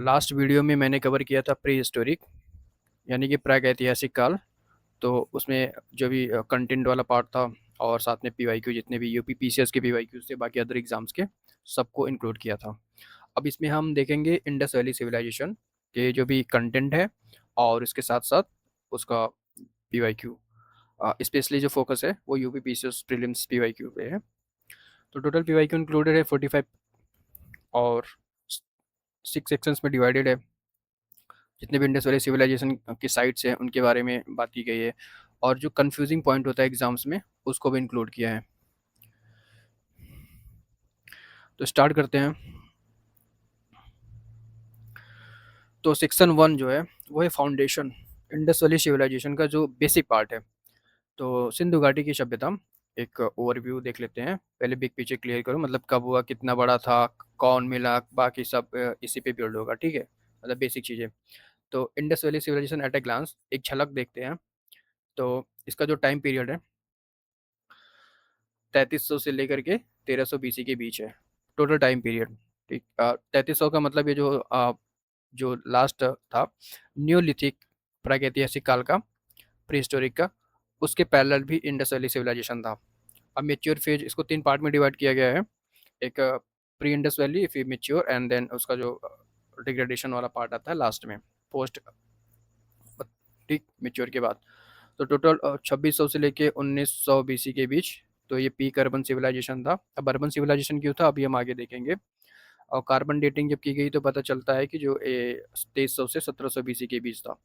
Last video में मैंने cover किया था प्री हिस्टोरिक यानी कि प्रागैतिहासिक काल। तो उसमें जो भी कंटेंट वाला पार्ट था और साथ में पीवाईक्यू जितने भी यूपी पीसीएस के पीवाईक्यूज थे बाकी अदर एग्जाम्स के सबको इंक्लूड किया था। अब इसमें हम देखेंगे इंडस वैली सिविलाइजेशन के जो भी कंटेंट है और इसके साथ साथ उसका पीवाईक्यू। स्पेशली जो फोकस है वो यूपी पीसीएस प्रीलिम्स पीवाईक्यू पे है। तो टोटल पीवाईक्यू इंक्लूडेड है 45 और 6 सेक्शंस में डिवाइडेड है। जितने भी इंडस वैली सिविलाइजेशन की साइट्स हैं उनके बारे में बात की गई है और जो कंफ्यूजिंग पॉइंट होता है एग्जाम्स में उसको भी इंक्लूड किया है। तो स्टार्ट करते हैं। तो सेक्शन 1 जो है वो है फाउंडेशन। इंडस वैली सिविलाइजेशन का जो बेसिक पार्ट है। तो सिंधु घाटी की सभ्यता एक ओवरव्यू देख लेते हैं। पहले बिग पिक्चर क्लियर करो, मतलब कब हुआ, कितना बड़ा था, कौन मिला, बाकी सब इसी पे बिल्ड होगा। ठीक है, मतलब बेसिक चीज़ें। तो Indus valley civilisation at a glance एक झलक देखते हैं। तो इसका जो टाइम पीरियड है 3300 से लेकर के 1300 बीसी के बीच है टोटल टाइम पीरियड। ठीक, 3300 का मतलब ये जो लास्ट था न्यूलिथिक प्रागैतिहासिक काल का, प्री हिस्टोरिक का, उसके पैरेलल भी इंडस वैली सिविलाइजेशन था। अब मेच्योर फेज इसको 3 पार्ट में डिवाइड किया गया है। एक प्री इंडस वैली, फिर मेच्योर एंड देन उसका जो डिग्रेडेशन वाला पार्ट आता है लास्ट में, पोस्ट। ठीक, मेच्योर के बाद तो टोटल 2600 से लेके 1900 बीसी के बीच। तो ये पीक अर्बन सिविलाइजेशन था। अब अर्बन सिविलाइजेशन क्यों था अभी हम आगे देखेंगे। और कार्बन डेटिंग जब की गई तो पता चलता है कि जो 2300 से 1700 बीसी के बीच था।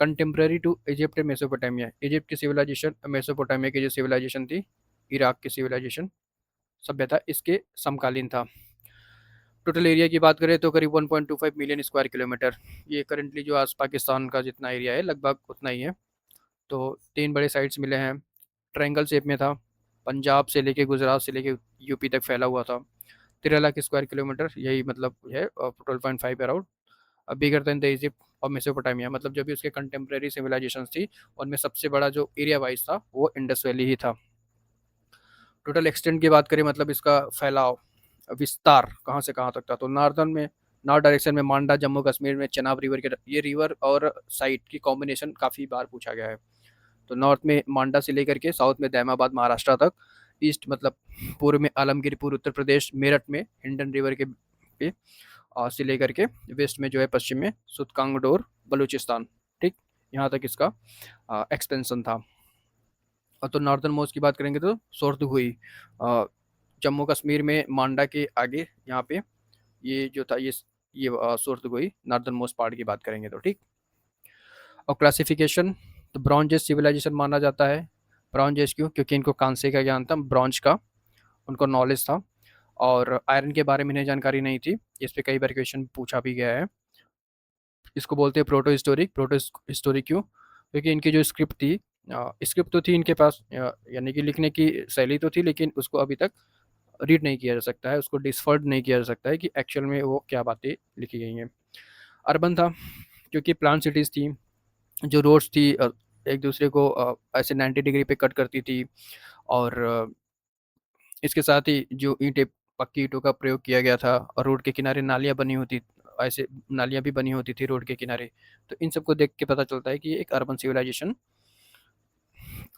Contemporary to Egypt Mesopotamia, Egypt की सिविलाइजेशन, मेसोपोटामिया की जो सिविलाइजेशन थी, इराक की सिविलाइजेशन सभ्यता, इसके समकालीन था। टोटल एरिया की बात करें तो करीब 1.25 मिलियन स्क्वायर किलोमीटर। ये करेंटली जो आज पाकिस्तान का जितना एरिया है लगभग उतना ही है। तो 3 बड़े साइट्स मिले हैं। ट्रायंगल शेप में था। पंजाब से लेके गुजरात से लेके यूपी तक फैला हुआ था। 13 लाख स्क्वायर किलोमीटर यही मतलब है, 12.5 around. Bigger than the Egypt और मेसोपोटामिया, मतलब जो भी उसके कंटेम्प्रेरी सिविलाइजेशन थी उनमें सबसे बड़ा जो एरिया वाइज था वो इंडस वैली ही था। टोटल एक्सटेंट की बात करें, मतलब इसका फैलाव, विस्तार कहाँ से कहाँ तक था, तो नॉर्दर्न में, नॉर्थ डायरेक्शन में मांडा, जम्मू कश्मीर में चनाब रिवर के, ये रिवर और साइट की कॉम्बिनेशन काफ़ी बार पूछा गया है। तो नॉर्थ में मांडा से लेकर के साउथ में दैमाबाद महाराष्ट्र तक, ईस्ट मतलब पूर्व में आलमगीरपुर उत्तर प्रदेश, मेरठ में हिंडन रिवर के पे से लेकर के वेस्ट में जो है पश्चिम में सुतकांगडोर बलूचिस्तान। ठीक, यहाँ तक इसका एक्सटेंशन था। और तो नॉर्दर्न मोस्ट की बात करेंगे तो सोर्द हुई जम्मू कश्मीर में मांडा के आगे यहाँ पे, ये जो था ये सोर्द हुई नॉर्दर्न मोस्ट पार्ट की बात करेंगे तो। ठीक, और क्लासिफिकेशन, तो ब्रॉन्ज एज सिविलाइजेशन माना जाता है। ब्रॉन्ज एज क्यों, क्योंकि इनको कांसे का ज्ञान था, ब्रॉन्ज का उनको नॉलेज था। और आयरन के बारे में इन्हें जानकारी नहीं थी। इस पे कई बार क्वेश्चन पूछा भी गया है। इसको बोलते हैं प्रोटो हिस्टोरिक। प्रोटो हिस्टोरिक क्यों, क्योंकि इनकी जो स्क्रिप्ट थी, स्क्रिप्ट तो थी इनके पास, यानी कि लिखने की शैली तो थी, लेकिन उसको अभी तक रीड नहीं किया जा सकता है, उसको डिसफर्ड नहीं किया जा सकता है कि एक्चुअल में वो क्या बातें लिखी गई हैं। अर्बन था क्योंकि प्लान सिटीज़ थी, जो रोड्स थी एक दूसरे को ऐसे 90 डिग्री पे कट करती थी। और इसके साथ ही जो ईंटें, पक्की ईंटों का प्रयोग किया गया था, और रोड के किनारे नालियाँ बनी होती, ऐसे नालियाँ भी बनी होती थी रोड के किनारे। तो इन सबको देख के पता चलता है कि ये एक अर्बन सिविलाइजेशन।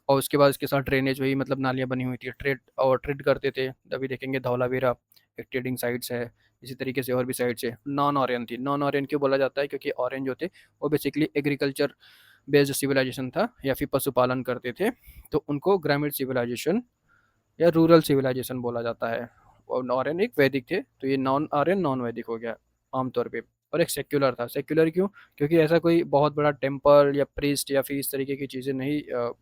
और उसके बाद इसके साथ ड्रेनेज वही, मतलब नालियाँ बनी हुई थी, ट्रेड करते थे। अभी देखेंगे धौलावीरा एक ट्रेडिंग साइट्स है। इसी तरीके से और भी साइट्स है। नॉन ऑरियन थी। नॉन ऑरियन क्यों बोला जाता है, क्योंकि ऑरियन जो थे वो बेसिकली एग्रीकल्चर बेस्ड सिविलाइजेशन था या फिर पशुपालन करते थे। तो उनको ग्रामीण सिविलाइजेशन या रूरल सिविलाइजेशन बोला जाता है। और आर्यन एक वैदिक थे, तो ये नॉन आर्यन नॉन वैदिक हो गया आमतौर पे। और एक सेक्युलर था। सेक्युलर क्यों, क्योंकि ऐसा कोई बहुत बड़ा टेम्पल या प्रीस्ट या फिर इस तरीके की चीज़ें नहीं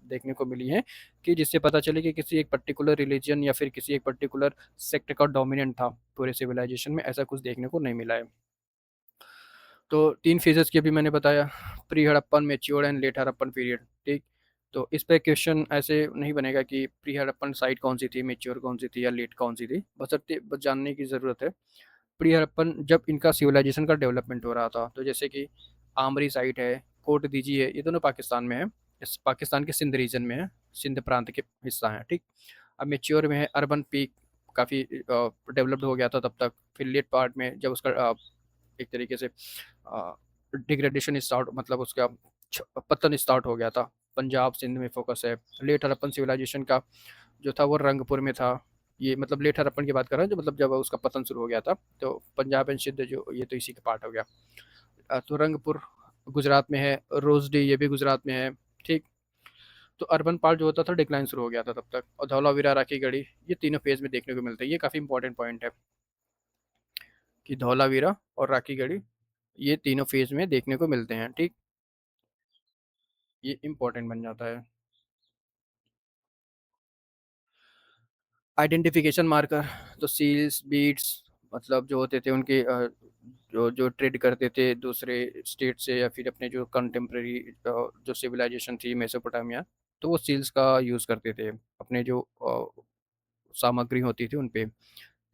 देखने को मिली हैं कि जिससे पता चले कि किसी एक पर्टिकुलर रिलीजन या फिर किसी एक पर्टिकुलर सेक्ट का डोमिनेंट था पूरे सिविलाइजेशन में, ऐसा कुछ देखने को नहीं मिला है। तो 3 फेजेस की अभी मैंने बताया, pre Harappan, mature and let Harappan period. ठीक, तो इस पे क्वेश्चन ऐसे नहीं बनेगा कि प्री हड़प्पन साइट कौन सी थी, मैच्योर कौन सी थी या लेट कौन सी थी, बस जानने की ज़रूरत है। प्री हड़प्पन जब इनका सिविलाइजेशन का डेवलपमेंट हो रहा था, तो जैसे कि आमरी साइट है, कोट दीजी है, ये दोनों पाकिस्तान में है। इस पाकिस्तान के सिंध रीजन में है, सिंध प्रांत के हिस्सा है। ठीक, अब मैच्योर में है अर्बन पीक, काफ़ी डेवलप्ड हो गया था तब तक। फिर लेट पार्ट में जब उसका एक तरीके से डिग्रेडेशन स्टार्ट, मतलब उसका पतन स्टार्ट हो गया था। पंजाब सिंध में फोकस है। लेट हड़प्पन सिविलाइजेशन का जो था वो रंगपुर में था। ये मतलब लेट हड़प्पन की बात कर रहा हूँ, जो मतलब जब उसका पतन शुरू हो गया था। तो पंजाब एंड सिंध जो ये तो इसी का पार्ट हो गया। तो रंगपुर गुजरात में है, रोजडी ये भी गुजरात में है। ठीक। तो अर्बन पार्ट जो होता था डिक्लाइन शुरू हो गया था तब तक। और धौलावीरा राखीगढ़ी ये तीनों फेज में देखने को मिलते हैं। ये काफ़ी इंपॉर्टेंट पॉइंट है कि धौलावीरा और राखीगढ़ी ये तीनों फेज में देखने को मिलते हैं। ठीक। ये इंपॉर्टेंट बन जाता है। आइडेंटिफिकेशन मार्कर, तो सील्स बीड्स मतलब जो होते थे उनके जो जो ट्रेड करते थे दूसरे स्टेट से या फिर अपने जो कंटेम्प्रेरी जो सिविलाइजेशन थी मेसोपोटामिया, तो वो सील्स का यूज़ करते थे अपने जो सामग्री होती थी उन पे।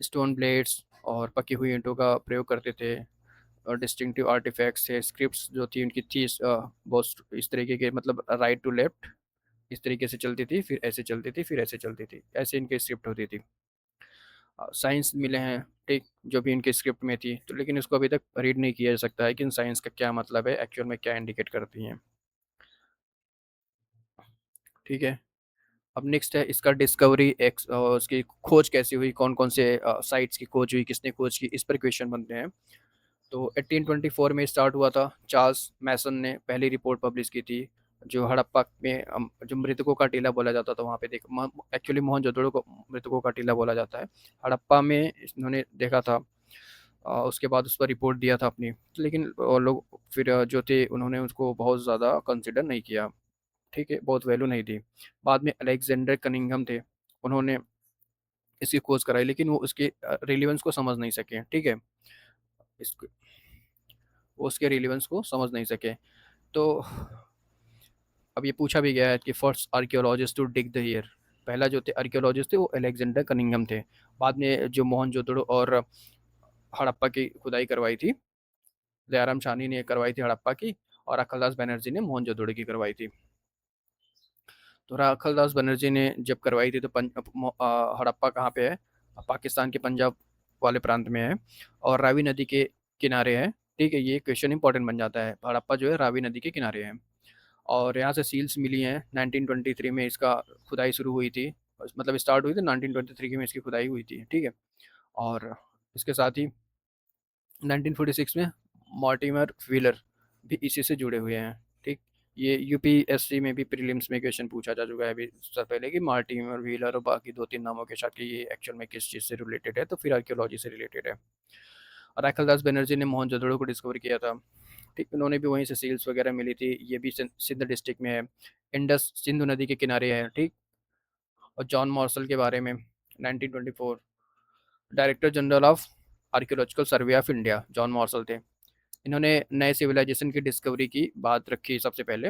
स्टोन ब्लेड्स और पकी हुई ईंटों का प्रयोग करते थे। और डिस्टिंक्टिव आर्टिफैक्ट्स थे, स्क्रिप्ट्स जो थी उनकी थी बहुत इस तरीके के, मतलब राइट टू लेफ्ट इस तरीके से चलती थी, फिर ऐसे चलती थी, फिर ऐसे चलती थी, ऐसे इनकी स्क्रिप्ट होती थी। साइंस मिले हैं, ठीक, जो भी इनके स्क्रिप्ट में थी, तो लेकिन इसको अभी तक रीड नहीं किया जा सकता है कि इन साइंस का क्या मतलब है, एक्चुअल में क्या इंडिकेट करती हैं। ठीक है। अब नेक्स्ट है इसका डिस्कवरी एक्स, उसकी खोज कैसे हुई, कौन कौन से साइट्स की खोज हुई, किसने खोज की, इस पर क्वेश्चन बनते हैं। तो 1824 में स्टार्ट हुआ था। चार्ल्स मैसन ने पहली रिपोर्ट पब्लिश की थी। जो हड़प्पा में जो मृतकों का टीला बोला जाता था वहाँ पे देख, एक्चुअली मोहनजोदड़ो को मृतकों का टीला बोला जाता है। हड़प्पा में इन्होंने देखा था। उसके बाद उस पर रिपोर्ट दिया था अपनी, लेकिन लोग फिर जो थे उन्होंने उसको बहुत ज़्यादा कंसिडर नहीं किया। ठीक है, बहुत वैल्यू नहीं दी। बाद में अलेक्जेंडर कनिंघम थे, उन्होंने इसकी खोज कराई, लेकिन वो उसके रिलीवेंस को समझ नहीं सके। ठीक है। इसको वो उसके रिलीवेंस को समझ नहीं सके। तो अब ये पूछा भी गया है कि first archaeologist to dig the year, पहला जो थे आर्कियोलॉजिस्ट थे वो अलेक्जेंडर कनिंघम थे। बाद में जो मोहनजोदड़ो और हड़प्पा की खुदाई करवाई थी, दयाराम साहनी ने करवाई थी हड़प्पा की, और अखलदास बनर्जी ने मोहनजोदड़ो की करवाई थी। तो राखलदास बनर्जी ने जब करवाई थी तो हड़प्पा कहाँ पे है, पाकिस्तान के पंजाब वाले प्रांत में है, और रावी नदी के किनारे है। ठीक है, ये क्वेश्चन इंपॉर्टेंट बन जाता है। हड़प्पा जो है रावी नदी के किनारे है। और यहाँ से सील्स मिली हैं 1923 में, इसका खुदाई शुरू हुई थी, मतलब स्टार्ट हुई थी 1923 में इसकी खुदाई हुई थी। ठीक है। और इसके साथ ही 1946 में मॉर्टिमर व्हीलर भी इसी से जुड़े हुए हैं। ठीक। ये यूपीएससी में भी प्रीलिम्स में क्वेश्चन पूछा जा चुका है अभी सबसे पहले कि मार्टिमर व्हीलर और बाकी दो तीन नामों के साथ कि ये एक्चुअल में किस चीज़ से रिलेटेड है, तो फिर आर्कियोलॉजी से रिलेटेड है। और राखलदास बनर्जी ने मोहनजोदड़ो को डिस्कवर किया था। ठीक, उन्होंने भी वहीं से सील्स वगैरह मिली थी। ये भी सिंध डिस्ट्रिक्ट में है, इंडस सिंधु नदी के किनारे है। ठीक। और जॉन मॉर्सल के बारे में 1924 director general of archaeological survey of India John morsel थे। इन्होंने नए सिविलाइजेशन की डिस्कवरी की बात रखी सबसे पहले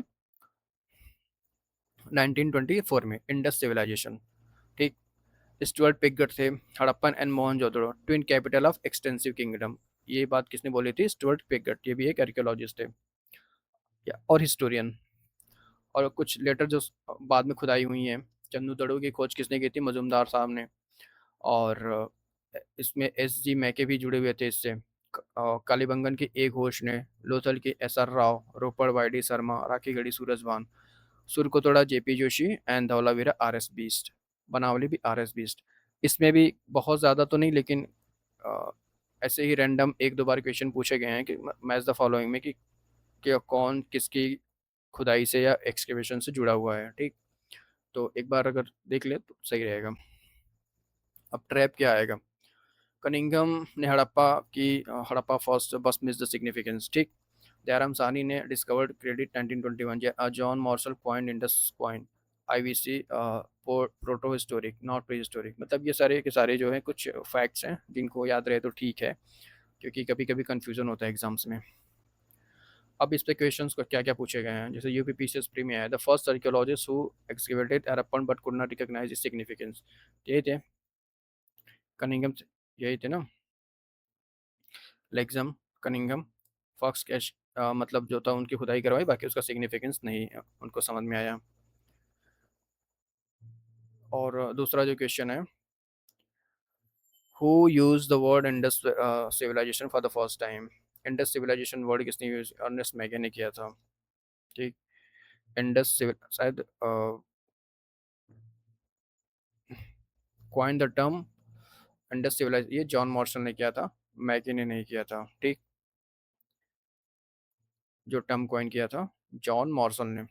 1924 में, इंडस सिविलाइजेशन। ठीक। स्टुअर्ट पिगट थे, Harappan and Mohenjodaro twin capital of extensive kingdom. ये बात किसने बोली थी, स्टुअर्ट पिगट, ये भी एक आर्कियोलॉजिस्ट थे और हिस्टोरियन। और कुछ लेटर जो बाद में खुदाई हुई हैं, चंदू दड़ो की खोज किसने की थी, मजूमदार साहब ने। और इसमें एस जी मैके भी जुड़े हुए थे इससे। कालीबंगन के ए घोष ने, लोथल के S R Rao, Ropar Y D Sharma, Rakhigarhi Surajbhan, Surkotada JP Joshi and Dholavira R S Bisht, Banawali भी आर एस बीस्ट। इसमें भी बहुत ज़्यादा तो नहीं, लेकिन अ, ऐसे ही रैंडम एक दो बार क्वेश्चन पूछे गए हैं कि मैच द फॉलोइंग में कि कौन किसकी खुदाई से या एक्सकेवेशन से जुड़ा हुआ है। ठीक। तो एक बार अगर देख ले तो सही रहेगा। अब ट्रैप क्या आएगा। कनिंघम ने हड़प्पा फर्स्ट बस मिस द सिग्निफिकेंस। ठीक। जयराम साहनी ने discovered credit 1921, John Marshall coin Indus coin, IVC proto historic not pre historic. मतलब ये सारे के सारे जो हैं कुछ फैक्ट्स हैं जिनको याद रहे तो ठीक है, क्योंकि कभी कभी कन्फ्यूजन होता है एग्जाम्स में। अब इस पे क्वेश्चन को क्या क्या पूछे गए हैं, जैसे यूपीपीसीएस प्री में आया, the first archaeologist who excavated Harappan but could not recognise its significance. यही थे कनिंघम, यही थे ना, लेक्सम, कनिंघम, फॉक्स कैश, मतलब जो था उनकी खुदाई करवाई, बाकी उसका सिग्निफिकेंस नहीं उनको समझ में आया। और दूसरा जो क्वेश्चन है, who use the word Indus civilisation for the first time. Indus civilisation word किसने यूज, अर्नेस्ट मैगे ने किया था। ठीक। इंडस सिविल शायद coin the term Indus civilise, ये जॉन मॉर्सल ने किया था, मैगे ने नहीं किया था। ठीक। जो टर्म क्वाइन किया था जॉन मॉर्सल ने।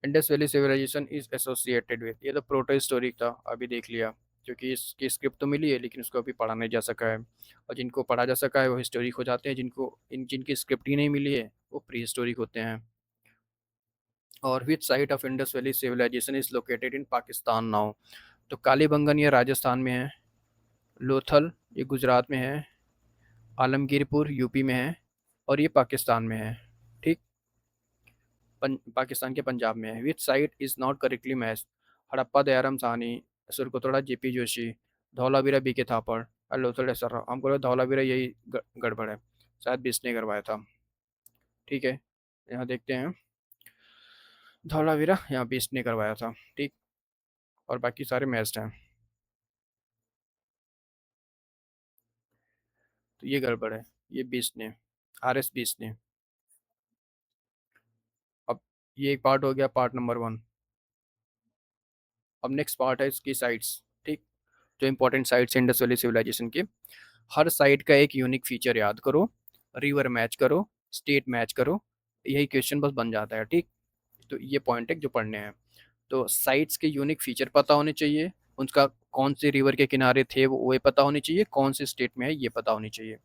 Indus valley civilisation is associated with, ये तो प्रोटो हिस्टोरिक था, अभी देख लिया, क्योंकि इसकी स्क्रिप्ट तो मिली है लेकिन उसको अभी पढ़ा नहीं जा सका है। और जिनको पढ़ा जा सका है वो हिस्टोरिक हो जाते हैं, जिनकी स्क्रिप्ट ही नहीं मिली है वो प्री हिस्टोरिक होते हैं। और which site of Indus valley civilisation is located in Pakistan now, तो कालीबंगन ये राजस्थान में है, लोथल ये गुजरात में है, आलमगीरपुर यूपी में है, और ये पाकिस्तान में है। ठीक। पाकिस्तान के पंजाब में है। Which site is not correctly match, Harappa Dayaram Sahni, Surkotada JP Joshi, Dholavira BK Thapar, Lothal sir, हमको लगा धौलावीरा यही गड़बड़ है, शायद बीस ने करवाया था। ठीक है, यहाँ देखते हैं, धौलावीरा यहाँ बीस ने करवाया था। ठीक। और बाकी सारे मैच्ड हैं, तो ये गड़बड़ है, ये बीस ने, आर एस बीस ने। अब ये एक पार्ट हो गया, पार्ट नंबर वन। अब नेक्स्ट पार्ट है इसकी साइट्स। ठीक। जो इंपॉर्टेंट साइट्स हैं इंडस वैली सिविलाइजेशन के, हर साइट का एक यूनिक फीचर याद करो, रिवर मैच करो, स्टेट मैच करो, यही क्वेश्चन बस बन जाता है। ठीक। तो ये पॉइंट है जो पढ़ने हैं। तो साइट्स के यूनिक फीचर पता होने चाहिए, उनका कौन से रिवर के किनारे थे वो पता होनी चाहिए, कौन से स्टेट में है ये पता होनी चाहिए।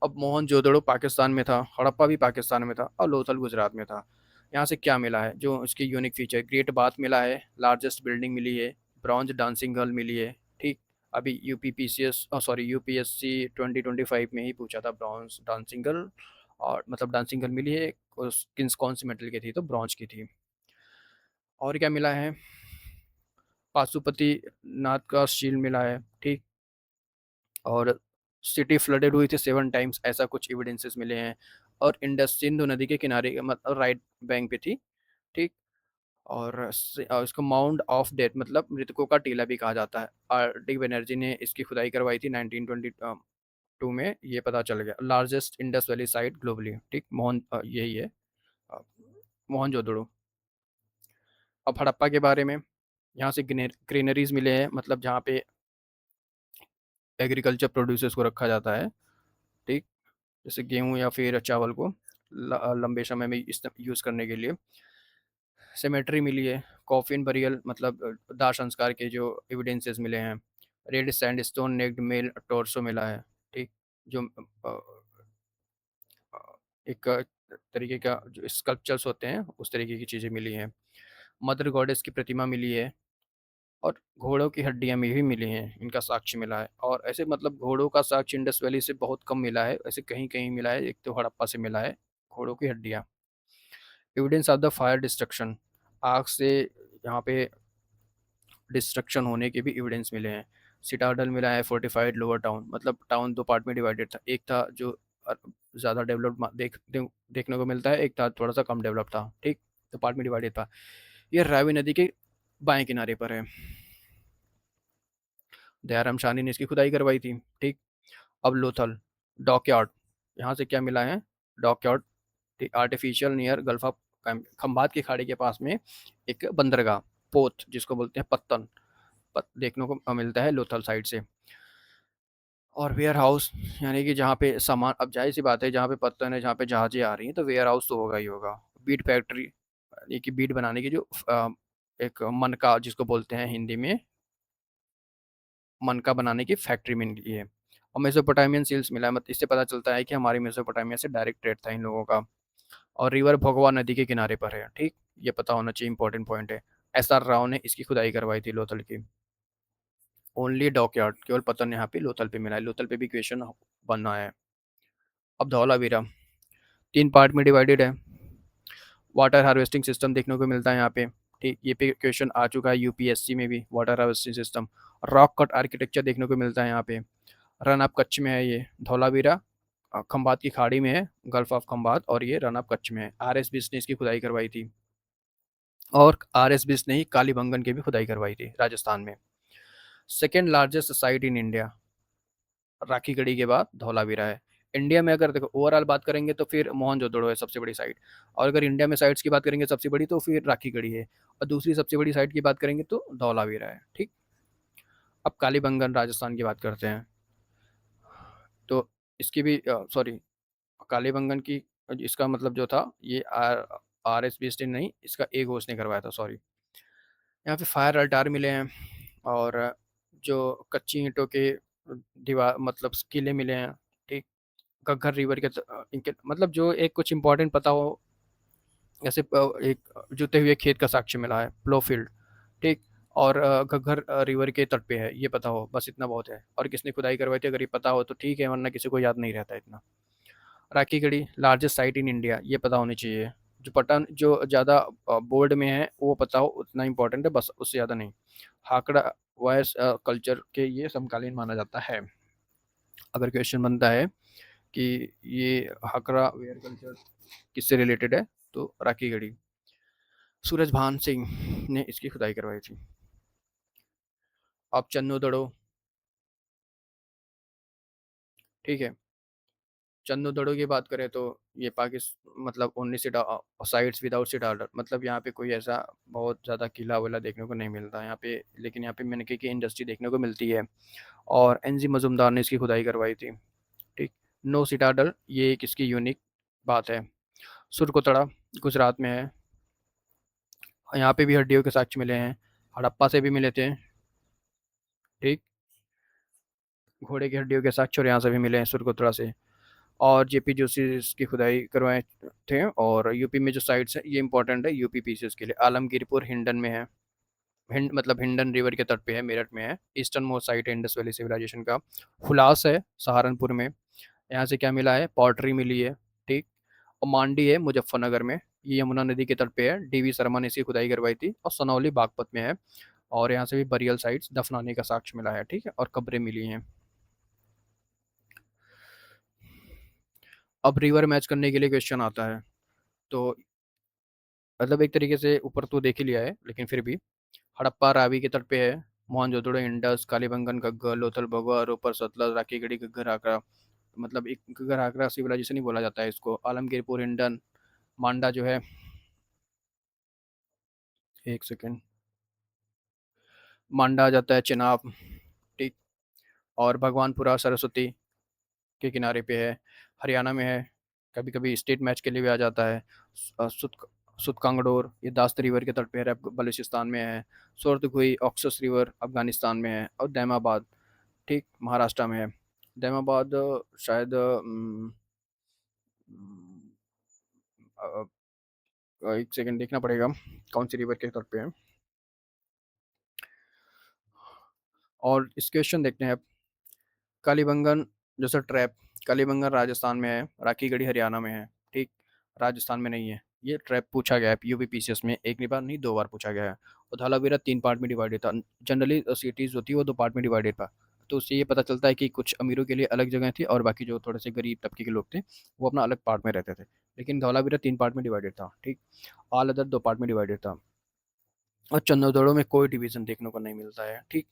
अब मोहनजोदड़ो पाकिस्तान में था, हड़प्पा भी पाकिस्तान में था, और लोथल गुजरात में था। यहाँ से क्या मिला है जो उसके यूनिक फीचर, ग्रेट बाथ मिला है, लार्जेस्ट बिल्डिंग मिली है, ब्रॉन्ज डांसिंग गर्ल मिली है। ठीक। अभी यूपीएससी 2025 में ही पूछा था ब्रॉन्ज डांसिंग गर्ल, और मतलब डांसिंग गर्ल मिली है, किस कौन सी मेटल की थी, तो ब्रॉन्ज की थी। और क्या मिला है, पाशुपति नाथ का शील्ड मिला है। ठीक। और सिटी फ्लडेड हुई थी 7 टाइम्स, ऐसा कुछ एविडेंसेस मिले हैं। और इंडस सिंधु नदी के किनारे मतलब राइट बैंक पे थी। ठीक। और इसको माउंट ऑफ डेथ मतलब मृतकों का टीला भी कहा जाता है। आर डी बनर्जी ने इसकी खुदाई करवाई थी 1922 में, ये पता चल गया। Largest Indus valley site globally. ठीक। यही है, अ, मोहनजोदड़ो। अब हड़प्पा के बारे में, यहाँ से ग्रेनरीज मिले हैं, मतलब जहाँ पे एग्रीकल्चर प्रोड्यूसर्स को रखा जाता है। ठीक। जैसे गेहूँ या फिर चावल को लंबे समय में यूज़ करने के लिए। सेमेट्री मिली है, कॉफिन बरियल मतलब दाह संस्कार के जो एविडेंसेस मिले हैं। Red sandstone naked male torso मिला है। ठीक। जो अ, एक तरीके का जो स्कल्पचर्स होते हैं उस तरीके की चीज़ें मिली हैं। मदर गॉडेस की प्रतिमा मिली है, और घोड़ों की हड्डियाँ में भी मिली हैं, इनका साक्ष्य मिला है। और ऐसे मतलब घोड़ों का साक्ष्य इंडस वैली से बहुत कम मिला है, ऐसे कहीं कहीं मिला है, एक तो हड़प्पा से मिला है घोड़ों की हड्डियाँ। Evidence of the fire destruction, आग से यहाँ पे डिस्ट्रक्शन होने के भी एविडेंस मिले हैं। सिटाडल मिला है, फोर्टिफाइड लोअर टाउन, मतलब टाउन दो पार्ट में डिवाइडेड था, एक था जो ज़्यादा डेवलप्ड देखने को मिलता है, एक था थोड़ा सा कम डेवलप था। ठीक। तो पार्ट में डिवाइडेड था। ये रावी नदी के बाएं किनारे पर है। दयाराम शानी ने इसकी खुदाई करवाई थी। ठीक। अब लोथल डॉकयार्ड, यहाँ से क्या मिला है, dockyard artificial near gulf of Khambhat की खाड़ी के पास में एक बंदरगाह, पोत जिसको बोलते हैं पत्तन, देखने को मिलता है लोथल साइड से। और वेयर हाउस, यानी कि जहाँ पे सामान, अब जाहिर सी बात है जहाँ पे पत्तन है, जहाँ पे जहाजें आ रही हैं, तो वेयर हाउस तो होगा ही होगा। बीट फैक्ट्री, यानी कि बीट बनाने की जो एक मनका जिसको बोलते हैं हिंदी में, मनका बनाने की फैक्ट्री मिली है। और मेसोपोटामियन सील्स मिला है, मतलब इससे पता चलता है कि हमारी मेसोपोटामिया से डायरेक्ट ट्रेड था इन लोगों का। और रिवर भगवा नदी के किनारे पर है। ठीक। ये पता होना चाहिए, इंपॉर्टेंट पॉइंट है। एस आर राव ने इसकी खुदाई करवाई थी लोथल की। ओनली डॉकयार्ड, केवल पतन यहाँ पे लोथल पे मिला है, लोथल पे भी क्वेश्चन बनना है। अब धौलावीरा 3 पार्ट में डिवाइडेड है। वाटर हार्वेस्टिंग सिस्टम देखने को मिलता है यहाँ पे। ठीक। ये पे क्वेश्चन आ चुका है यूपीएससी में भी, water harvesting system. Rock cut architecture देखने को मिलता है यहाँ पे। रन ऑफ कच्छ में है ये धौलावीरा, खंबात की खाड़ी में है, गल्फ ऑफ खंबात, और ये रन ऑफ कच्छ में है। आर एस बिस ने इसकी खुदाई करवाई थी, और आर एस बिस ने ही कालीबंगन की भी खुदाई करवाई थी राजस्थान में। Second largest site in India, Rakhigarhi के बाद धौलावीरा है। इंडिया में अगर देखो ओवरऑल बात करेंगे तो फिर मोहनजोदड़ो है सबसे बड़ी साइट, और अगर इंडिया में साइट्स की बात करेंगे सबसे बड़ी तो फिर राखी गढ़ी है, और दूसरी सबसे बड़ी साइट की बात करेंगे तो धौलावीरा है। ठीक। अब कालीबंगन राजस्थान की बात करते हैं। तो इसकी भी सॉरी, कालीबंगन की, इसका मतलब जो था ये RSBST नहीं, इसका ए घोष ने करवाया था, सॉरी। यहाँ पे फायर अल्टार मिले हैं, और जो कच्ची ईंटों के दीवार मतलब किले मिले हैं। ठीक। घग्गर रिवर के इनके मतलब जो एक कुछ इंपॉर्टेंट पता हो, जैसे एक जुते हुए खेत का साक्ष्य मिला है, प्लो फील्ड। ठीक। और घग्गर रिवर के तट पे है, ये पता हो, बस इतना बहुत है। और किसने खुदाई करवाई थी अगर ये पता हो तो ठीक है, वरना किसी को याद नहीं रहता इतना। Rakhi Garhi largest site in India, ये पता होनी चाहिए। जो पटन जो ज़्यादा बोर्ड में है वो पता हो, उतना इंपॉर्टेंट है, बस उससे ज़्यादा नहीं। हाकड़ा वॉयस कल्चर के ये समकालीन माना जाता है। अगर क्वेश्चन बनता है कि ये हाकड़ा वेयर कल्चर किससे रिलेटेड है, तो राखी गढ़ी। सूरज भान सिंह ने इसकी खुदाई करवाई थी। अब चन्नू दड़ो। ठीक है। चन्नू दड़ो की बात करें तो ये पाकिस्तान मतलब 19 साइट्स विदाउट सीट ऑर्डर, मतलब यहाँ पे कोई ऐसा बहुत ज़्यादा किला विला देखने को नहीं मिलता यहाँ पे, लेकिन यहाँ पे मिनके की इंडस्ट्री देखने को मिलती है। और NG मजुमदार ने इसकी खुदाई करवाई थी। ठीक। नो सिटाडल, ये एक इसकी यूनिक बात है। सुरकोतड़ा गुजरात में है। यहाँ पे भी हड्डियों के साक्ष्य मिले हैं, हड़प्पा से भी मिले थे। ठीक। घोड़े की हड्डियों के साक्ष्य और यहाँ से भी मिले हैं सुरकोतड़ा से। और JP जोशी इसकी खुदाई करवाए थे। और यूपी में जो साइट्स है ये इंपॉर्टेंट है यूपी पीसीएस के लिए। आलमगीरपुर हिंडन में है, हिंड मतलब हिंडन रिवर के तट पे है, मेरठ में है। ईस्टर्न मोस्ट साइट है इंडस वैली सिविलाइजेशन का। हुलास है सहारनपुर में, यहाँ से क्या मिला है, पॉटरी मिली है। ठीक। और मांडी है मुजफ्फरनगर में, ये यमुना नदी के तट पे है। DV शर्मा ने इसकी खुदाई करवाई थी। और सनौली बागपत में है, और यहाँ से भी बरियल साइट्स दफनाने का साक्ष्य मिला है। ठीक है, और कब्रें मिली हैं। अब रिवर मैच करने के लिए क्वेश्चन आता है, तो मतलब एक तरीके से ऊपर तो देख ही लिया है, लेकिन फिर भी हड़प्पा रावी के तट पे है। मोहनजोदड़ो इंडस कालीबंगन गग्गर लोथल भगवा रोपर सतलज राखी गढ़ी घग्गर आगरा, मतलब एक घग्गर आगरा सिविलाइजेशन ही बोला जाता है इसको। आलमगीरपुर हिंडन मांडा जो है, एक सेकेंड, मांडा आ जाता है चिनाब। ठीक। और भगवानपुरा सरस्वती के किनारे पे है, हरियाणा में है। कभी कभी स्टेट मैच के लिए भी आ जाता है। सुत सुतकांगडोर ये दास्त रिवर के तट पे है, बलूचिस्तान में है। सोरदगुई ऑक्सस रिवर अफगानिस्तान में है। और दैमाबाद, ठीक, महाराष्ट्र में है। दैमाबाद शायद एक सेकंड देखना पड़ेगा कौन सी रिवर के तट पे है। और इस क्वेश्चन देखते हैं अब। कालीबंगन जैसा ट्रैप, कालीबंगन राजस्थान में है, राखी गढ़ी हरियाणा में है। ठीक। राजस्थान में नहीं है। ये ट्रैप पूछा गया है यूपी पीसीएस में, एक बार नहीं 2 बार पूछा गया है। और धौलावीरा 3 पार्ट में डिवाइडेड था। जनरली सिटीज होती है वो 2 पार्ट में डिवाइडेड था। तो उससे ये पता चलता है कि कुछ अमीरों के लिए अलग जगह थी, और बाकी जो थोड़े से गरीब तबके के लोग थे वो अपना अलग पार्ट में रहते थे। लेकिन धौलावीरा 3 पार्ट में डिवाइडेड था। ठीक। ऑल अदर 2 पार्ट में डिवाइडेड था। और चंद्रदौड़ों में कोई डिवीजन देखने को नहीं मिलता है। ठीक।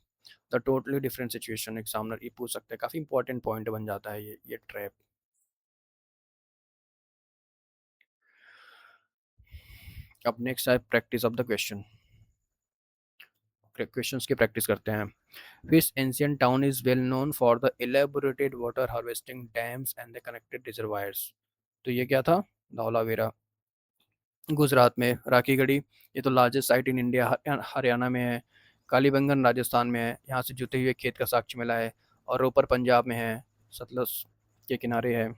The totally different situation examiner ये पूछ सकते हैं, काफी इंपॉर्टेंट पॉइंट बन जाता है ये ट्रैप। अब नेक्स्ट है practice of the question. Questions की प्रैक्टिस करते हैं। Which ancient town is well known for the elaborated water harvesting dams and the connected reservoirs. तो ये क्या था, धौलावीरा गुजरात में। राखी गढ़ी ये तो largest site in India Haryana में है। कालीबंगन राजस्थान में है, यहाँ से जुते हुए खेत का साक्ष्य मिला है। और रोपर पंजाब में है, सतलज के किनारे है।